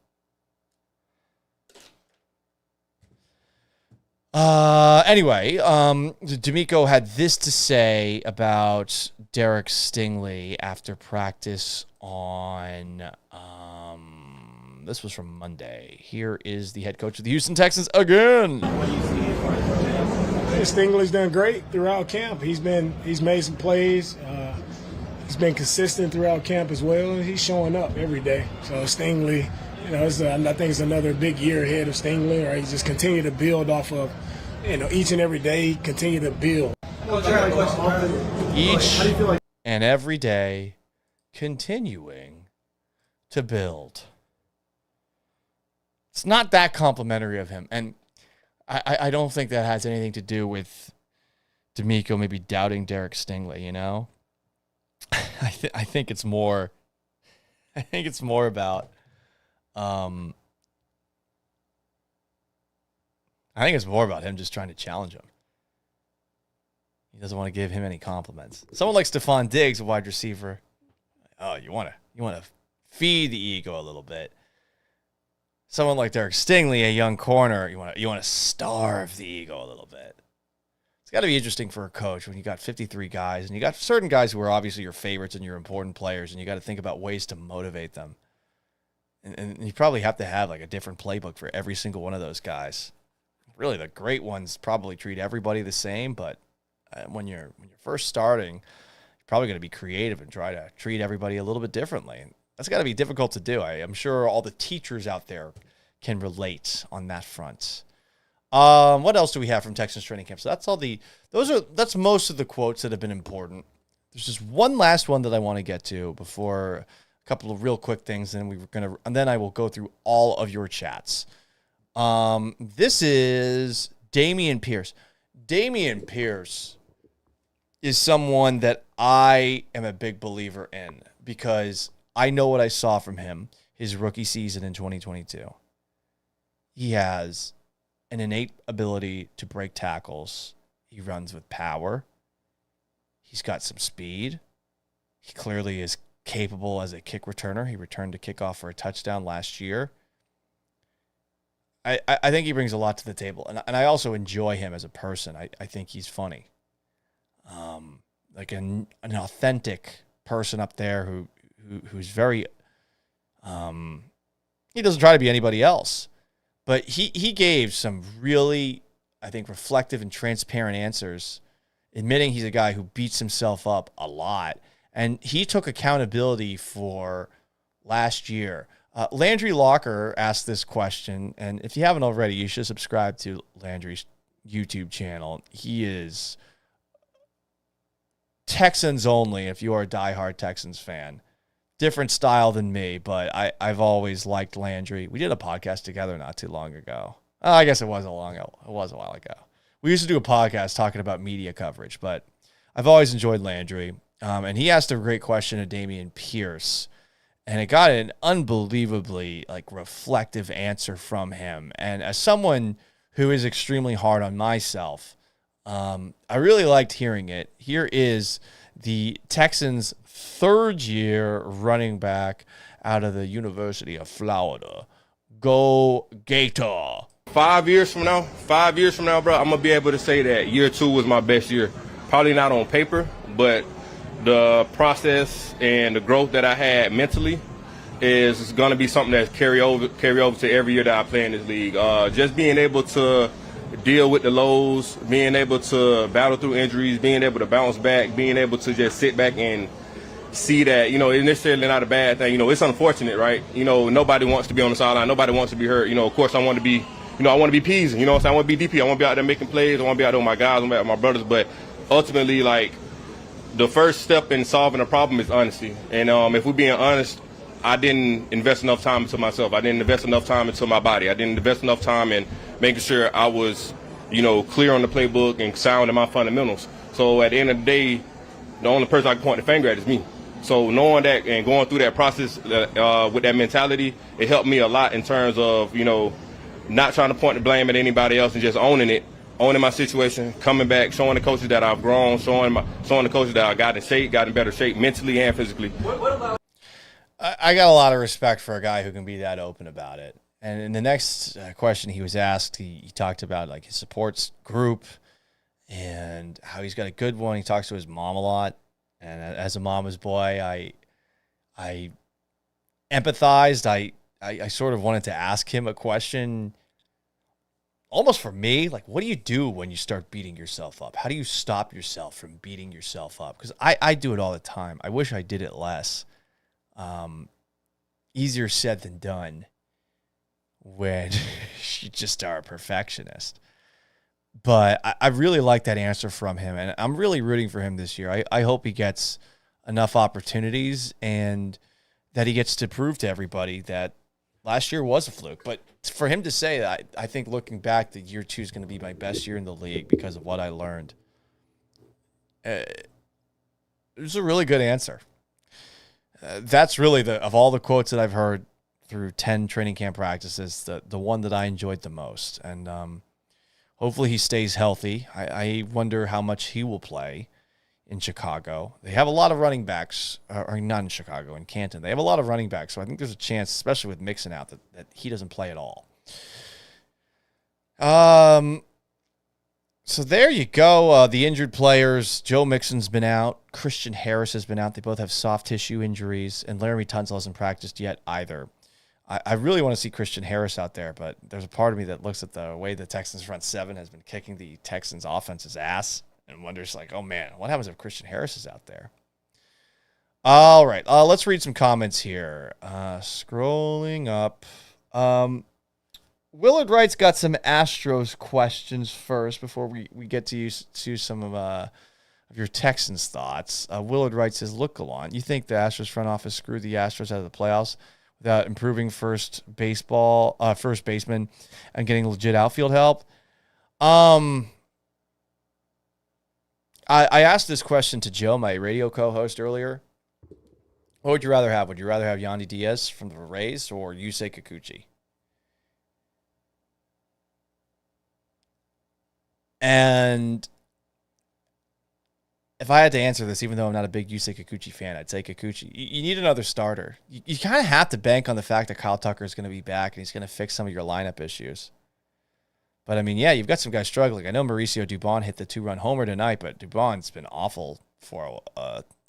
Anyway, D'Amico had this to say about Derek Stingley after practice on, this was from Monday. Here is the head coach of the Houston Texans again. Stingley's done great throughout camp. He's made some plays. He's been consistent throughout camp as well. He's showing up every day. So Stingley, I think it's another big year ahead of Stingley. Right, he just continue to build off of, each and every day, continue to build. Each and every day, continuing to build. It's not that complimentary of him, and I don't think that has anything to do with D'Amico maybe doubting Derek Stingley. I think it's more. I think it's more about. I think it's more about him just trying to challenge him. He doesn't want to give him any compliments. Someone like Stephon Diggs, a wide receiver. Oh, you want to feed the ego a little bit. Someone like Derek Stingley, a young corner, you want to starve the ego a little bit. It's got to be interesting for a coach when you got 53 guys and you got certain guys who are obviously your favorites and your important players, and you got to think about ways to motivate them. And you probably have to have like a different playbook for every single one of those guys. Really, the great ones probably treat everybody the same, but when you're first starting, you're probably going to be creative and try to treat everybody a little bit differently. And that's got to be difficult to do. I'm sure all the teachers out there can relate on that front. What else do we have from Texans training camp? So that's most of the quotes that have been important. There's just one last one that I want to get to before a couple of real quick things, and then I will go through all of your chats. This is Dameon Pierce. Dameon Pierce is someone that I am a big believer in because I know what I saw from him his rookie season in 2022. He has an innate ability to break tackles. He runs with power. He's got some speed. He clearly is capable as a kick returner. He returned a kickoff for a touchdown last year. I think he brings a lot to the table. And I also enjoy him as a person. I think he's funny. Like an authentic person up there who's very he doesn't try to be anybody else. But he gave some really, I think, reflective and transparent answers, admitting he's a guy who beats himself up a lot. And he took accountability for last year. Landry Locker asked this question, and if you haven't already, you should subscribe to Landry's YouTube channel. He is Texans only if you are a diehard Texans fan. Different style than me, but I've always liked Landry. We did a podcast together not too long ago. I guess it was a while ago. We used to do a podcast talking about media coverage, but I've always enjoyed Landry. And he asked a great question to Dameon Pierce, and it got an unbelievably reflective answer from him. And as someone who is extremely hard on myself, I really liked hearing it. Here is the Texans' third-year running back out of the University of Florida. Go Gator. 5 years from now, bro, I'm going to be able to say that year 2 was my best year. Probably not on paper, but the process and the growth that I had mentally is going to be something that's carry over to every year that I play in this league. Just being able to deal with the lows, being able to battle through injuries, being able to bounce back, being able to just sit back and see that, it's necessarily not a bad thing. It's unfortunate, right? Nobody wants to be on the sideline. Nobody wants to be hurt. Of course, I want to be I want to be Peas. You know what I'm saying? I want to be DP. I want to be out there making plays. I want to be out there with my guys. I want to be out with my brothers. But ultimately, like, the first step in solving a problem is honesty. And if we're being honest, I didn't invest enough time into myself. I didn't invest enough time into my body. I didn't invest enough time in making sure I was, clear on the playbook and sound in my fundamentals. So at the end of the day, the only person I can point the finger at is me. So knowing that and going through that process with that mentality, it helped me a lot in terms of, not trying to point the blame at anybody else and just owning my situation, coming back, showing the coaches that I've grown, showing the coaches that I got in better shape mentally and physically. I got a lot of respect for a guy who can be that open about it. And in the next question he was asked, he talked about like his supports group and how he's got a good one. He talks to his mom a lot. And as a mama's boy, I empathized. I sort of wanted to ask him a question almost for me. Like, what do you do when you start beating yourself up? How do you stop yourself from beating yourself up? Because I do it all the time. I wish I did it less. Easier said than done when you just are a perfectionist. But I really like that answer from him, and I'm really rooting for him this year. I hope he gets enough opportunities and that he gets to prove to everybody that last year was a fluke. But for him to say that, I think looking back, that year 2 is going to be my best year in the league because of what I learned. It was a really good answer. That's really, of all the quotes that I've heard through 10 training camp practices, the one that I enjoyed the most. And hopefully he stays healthy. I wonder how much he will play in Chicago. They have a lot of running backs, or not in Chicago, in Canton. They have a lot of running backs, so I think there's a chance, especially with Mixon out, that he doesn't play at all. So there you go. The injured players, Joe Mixon's been out. Christian Harris has been out. They both have soft tissue injuries, and Laramie Tunsil hasn't practiced yet either. I really want to see Christian Harris out there, but there's a part of me that looks at the way the Texans front seven has been kicking the Texans offense's ass and wonders, like, oh, man, what happens if Christian Harris is out there? All right, let's read some comments here. Scrolling up. Willard Wright's got some Astros questions first before we get to some of your Texans thoughts. Willard Wright says, look, Gallant, you think the Astros front office screwed the Astros out of the playoffs without improving first baseman and getting legit outfield help? I asked this question to Joe, my radio co-host, earlier. What would you rather have? Would you rather have Yandy Diaz from the Rays or Yusei Kikuchi? And if I had to answer this, even though I'm not a big Yusei Kikuchi fan, I'd say Kikuchi. You need another starter. You kind of have to bank on the fact that Kyle Tucker is going to be back and he's going to fix some of your lineup issues. But, I mean, yeah, you've got some guys struggling. I know Mauricio Dubon hit the 2-run homer tonight, but Dubon's been awful for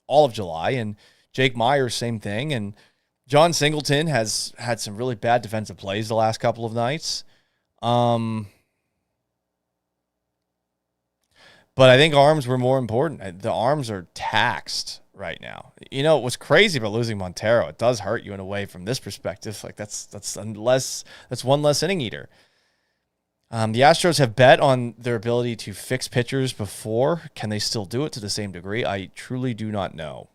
all of July. And Jake Myers, same thing. And John Singleton has had some really bad defensive plays the last couple of nights. But I think arms were more important. The arms are taxed right now. You know, what's crazy about losing Montero, it does hurt you in a way from this perspective. Like that's one less inning eater. The Astros have bet on their ability to fix pitchers before. Can they still do it to the same degree? I truly do not know.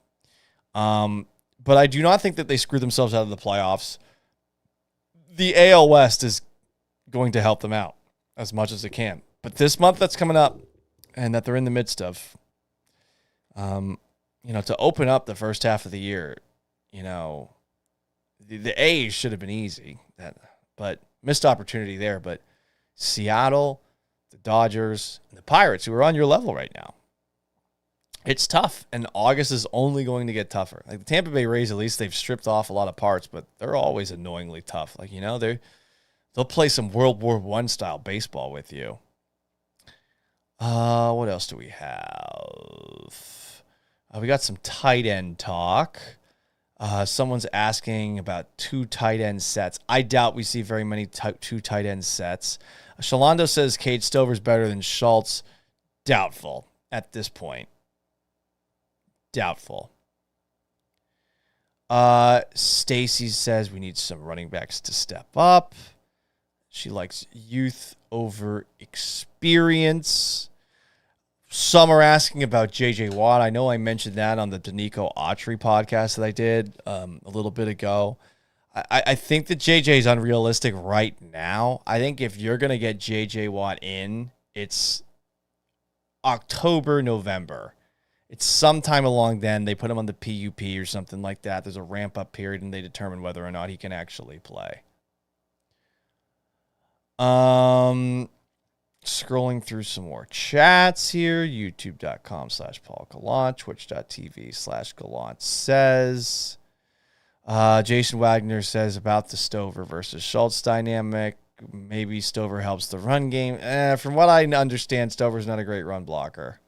But I do not think that they screw themselves out of the playoffs. The AL West is going to help them out as much as it can. But this month that's coming up, and that they're in the midst of, to open up the first half of the year, the A's should have been easy, but missed opportunity there. But Seattle, the Dodgers, and the Pirates, who are on your level right now, it's tough, and August is only going to get tougher. Like the Tampa Bay Rays, at least they've stripped off a lot of parts, but they're always annoyingly tough. Like, they'll play some World War I style baseball with you. What else do we have? We got some tight end talk. Someone's asking about 2 tight end sets. I doubt we see very many 2 tight end sets. Shalando says Cade Stover's better than Schultz. Doubtful at this point. Doubtful. Stacy says we need some running backs to step up. She likes youth over experience. Some are asking about J.J. Watt. I know I mentioned that on the Danico Autry podcast that I did a little bit ago. I think that J.J. is unrealistic right now. I think if you're going to get J.J. Watt in, it's October, November. It's sometime along then. They put him on the PUP or something like that. There's a ramp-up period, and they determine whether or not he can actually play. Scrolling through some more chats here. YouTube.com/Paul Gallant. Twitch.tv/Gallant says. Jason Wagner says about the Stover versus Schultz dynamic. Maybe Stover helps the run game. From what I understand, Stover's not a great run blocker.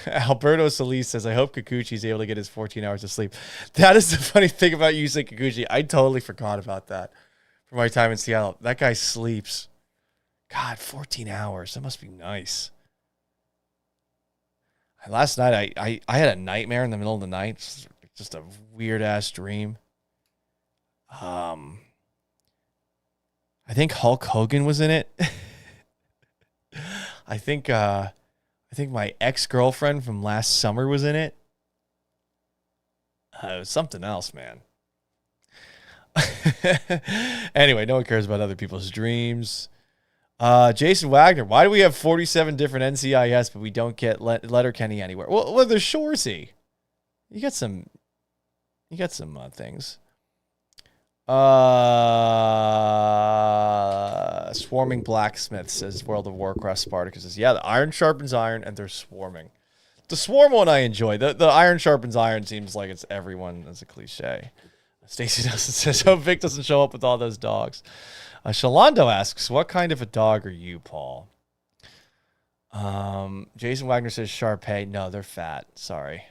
Alberto Solis says, I hope Kikuchi's able to get his 14 hours of sleep. That is the funny thing about using Kikuchi. I totally forgot about that from my time in Seattle. That guy sleeps. God, 14 hours. That must be nice. Last night, I had a nightmare in the middle of the night. Just a weird-ass dream. I think Hulk Hogan was in it. I think my ex-girlfriend from last summer was in it. It was something else, man. Anyway, no one cares about other people's dreams. Jason Wagner, why do we have 47 different NCIS, but we don't get Letterkenny anywhere? Well, there's Shoresy. You got some things. Swarming Blacksmith says World of Warcraft Spartacus says, yeah, the iron sharpens iron, and they're swarming. The swarm one I enjoy. The iron sharpens iron seems like it's everyone as a cliche. Stacy Nelson says, hope Vic doesn't show up with all those dogs. Shalando asks, what kind of a dog are you, Paul? Jason Wagner says Shar-Pei. No, they're fat. Sorry.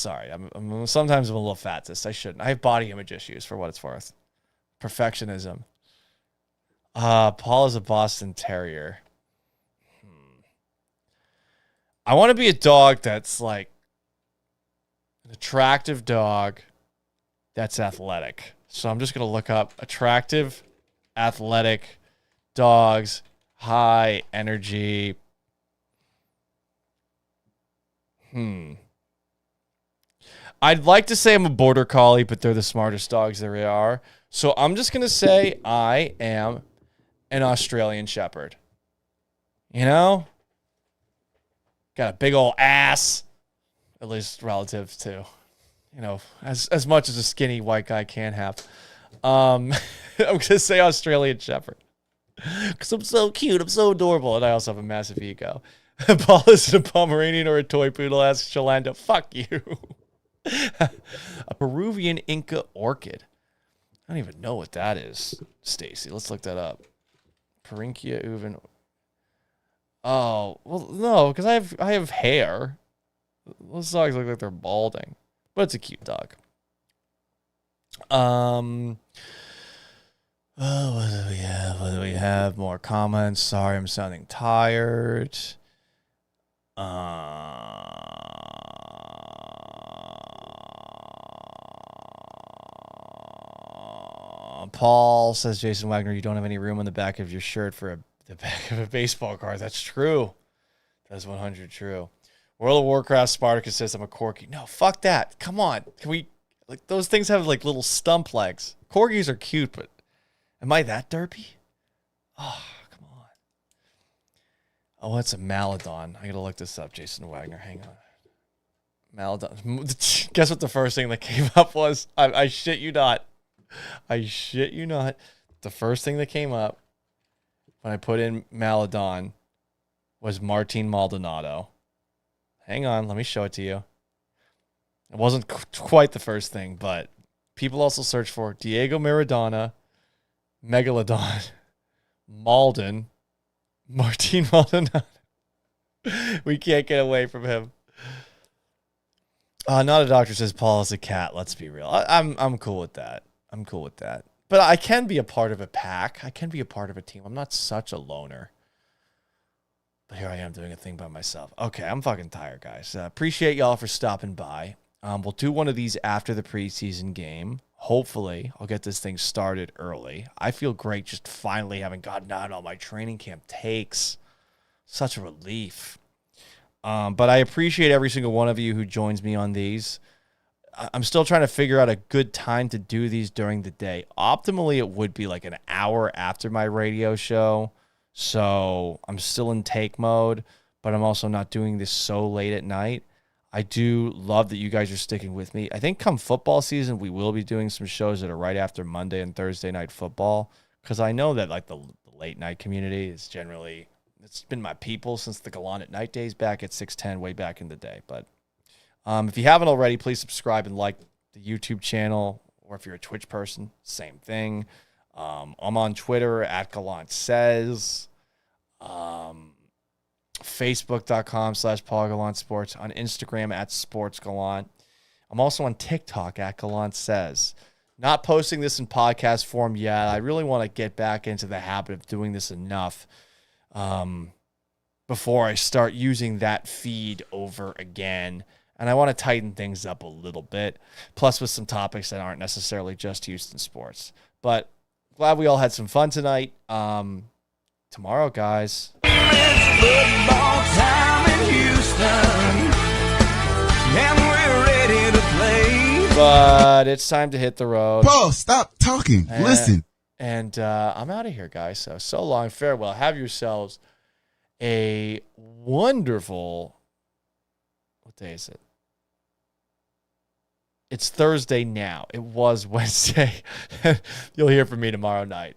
I'm sometimes I'm a little fat. I shouldn't. I have body image issues for what it's worth. Perfectionism. Paul is a Boston Terrier. I want to be a dog that's like an attractive dog that's athletic. So I'm just going to look up attractive, athletic dogs, high energy. I'd like to say I'm a border collie, but they're the smartest dogs there are. So I'm just going to say I am an Australian Shepherd. You know? Got a big old ass, at least relative to, you know, as much as a skinny white guy can have. I'm going to say Australian Shepherd. Because I'm so cute. I'm so adorable. And I also have a massive ego. Paul, is it a Pomeranian or a toy poodle? Asks Shalanda. Fuck you. A Peruvian Inca orchid. I don't even know what that is, Stacy. Let's look that up. Parinkia uven. Oh, well, no, because I have hair. Those dogs look like they're balding. But it's a cute dog. Oh, what do we have? What do we have? More comments. Sorry, I'm sounding tired. Paul says, Jason Wagner, you don't have any room on the back of your shirt for the back of a baseball card. That's true. That's 100 true. World of Warcraft Spartacus says I'm a corgi. No, fuck that. Come on. Can we, like, those things have like little stump legs. Corgis are cute, but am I that derpy? Oh, come on. Oh, it's a Maladon. I gotta look this up, Jason Wagner. Hang on. Maladon. Guess what the first thing that came up was? I shit you not. I shit you not. The first thing that came up when I put in Maladon was Martin Maldonado. Hang on, let me show it to you. It wasn't quite the first thing, but people also search for Diego Maradona, Megalodon, Malden, Martin Maldonado. We can't get away from him. Not a doctor says Paul is a cat. Let's be real. I'm cool with that. I'm cool with that. But I can be a part of a pack. I can be a part of a team. I'm not such a loner. But here I am doing a thing by myself. Okay, I'm fucking tired, guys. Appreciate y'all for stopping by. We'll do one of these after the preseason game. Hopefully, I'll get this thing started early. I feel great just finally having gotten out all my training camp takes. Such a relief. But I appreciate every single one of you who joins me on these. I'm still trying to figure out a good time to do these during the day. Optimally, it would be like an hour after my radio show. So I'm still in take mode, but I'm also not doing this so late at night. I do love that you guys are sticking with me. I think come football season, we will be doing some shows that are right after Monday and Thursday night football, because I know that like the late night community is generally, it's been my people since the Gallant at Night days back at 610 way back in the day. But if you haven't already, please subscribe and like the YouTube channel, or if you're a Twitch person, same thing. I'm on Twitter at Gallant Says. Facebook.com/Paul Gallant Sports, on Instagram at Sports Gallant. I'm also on TikTok at Gallant Says. Not posting this in podcast form yet. I really want to get back into the habit of doing this enough before I start using that feed over again. And I want to tighten things up a little bit, plus with some topics that aren't necessarily just Houston sports. But glad we all had some fun tonight. Tomorrow, guys. It's football time in Houston, and we're ready to play. But it's time to hit the road. Paul, stop talking. Listen. And I'm out of here, guys. So long. Farewell. Have yourselves a wonderful... What day is it? It's Thursday now. It was Wednesday. You'll hear from me tomorrow night.